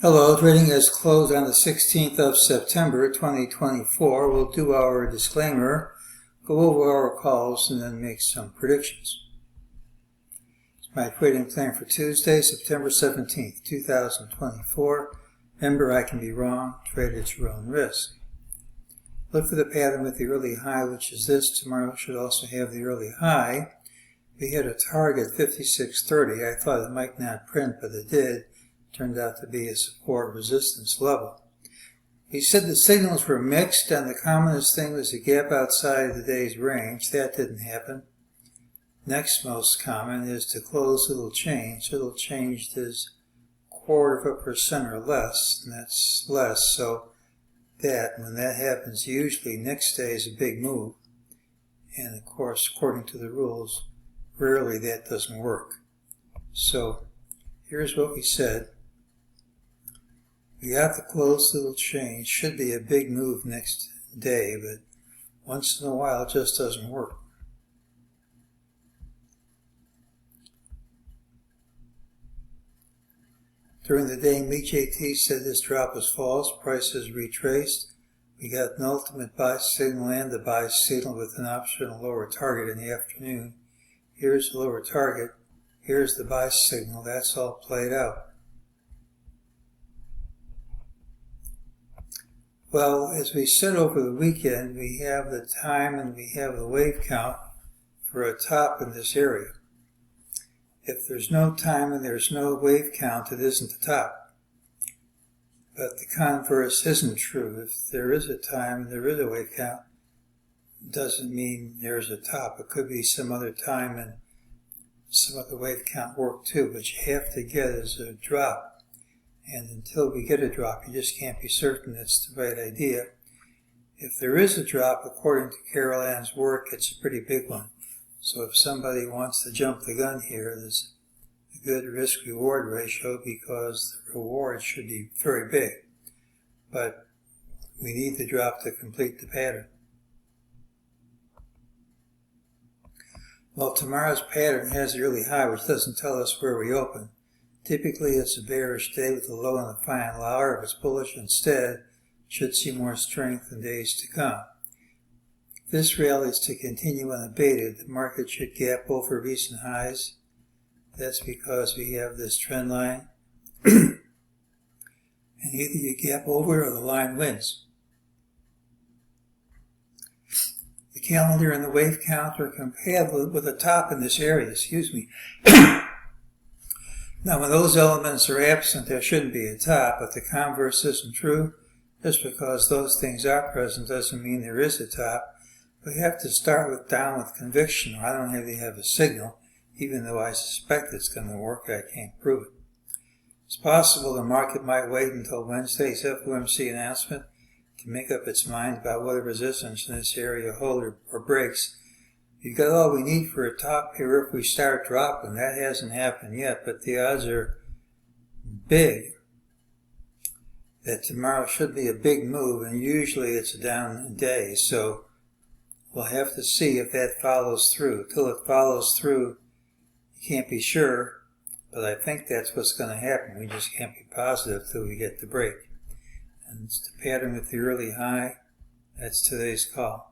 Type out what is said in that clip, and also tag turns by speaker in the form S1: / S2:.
S1: Hello, trading is closed on the 16th of September 2024. We'll do our disclaimer, go over our calls, and then make some predictions. It's my trading plan for Tuesday, September 17th, 2024. Remember, I can be wrong. Trade at your own risk. Look for the pattern with the early high, which is this. Tomorrow should also have the early high. We had a target 56.30. I thought it might not print, but it did. Turned out to be a support resistance level. He said the signals were mixed, and the commonest thing was a gap outside the day's range. That didn't happen. Next most common is to close little change. Little change is 0.25% or less, and that's less. So when that happens, usually next day is a big move. And of course, according to the rules, rarely that doesn't work. So here's what we said. We got the close little change. Should be a big move next day, but once in a while it just doesn't work. During the day, MEJT said this drop was false. Prices retraced. We got an ultimate buy signal and a buy signal with an optional lower target in the afternoon. Here's the lower target. Here's the buy signal. That's all played out. Well, as we said over the weekend, we have the time and we have the wave count for a top in this area. If there's no time and there's no wave count, it isn't a top. But the converse isn't true. If there is a time and there is a wave count, it doesn't mean there's a top. It could be some other time and some other wave count work too. What you have to get is a drop. And until we get a drop, you just can't be certain it's the right idea. If there is a drop, according to Carol Ann's work, it's a pretty big one. So if somebody wants to jump the gun here, there's a good risk-reward ratio because the reward should be very big. But we need the drop to complete the pattern. Well, tomorrow's pattern has the early high, which doesn't tell us where we open. Typically, it's a bearish day with a low in the final hour. If it's bullish instead, should see more strength in days to come. If this rally is to continue unabated, the market should gap over recent highs. That's because we have this trend line. And either you gap over or the line wins. The calendar and the wave count are compatible with a top in this area. Now, when those elements are absent, there shouldn't be a top, but the converse isn't true. Just because those things are present doesn't mean there is a top. We have to start down with conviction, or I don't really have a signal. Even though I suspect it's going to work, I can't prove it. It's possible the market might wait until Wednesday's FOMC announcement to make up its mind about whether resistance in this area holds or breaks. You've got all we need for a top here if we start dropping. That hasn't happened yet, but the odds are big that tomorrow should be a big move, and usually it's a down day. So we'll have to see if that follows through. Till it follows through, you can't be sure, but I think that's what's going to happen. We just can't be positive till we get the break. And it's the pattern with the early high. That's today's call.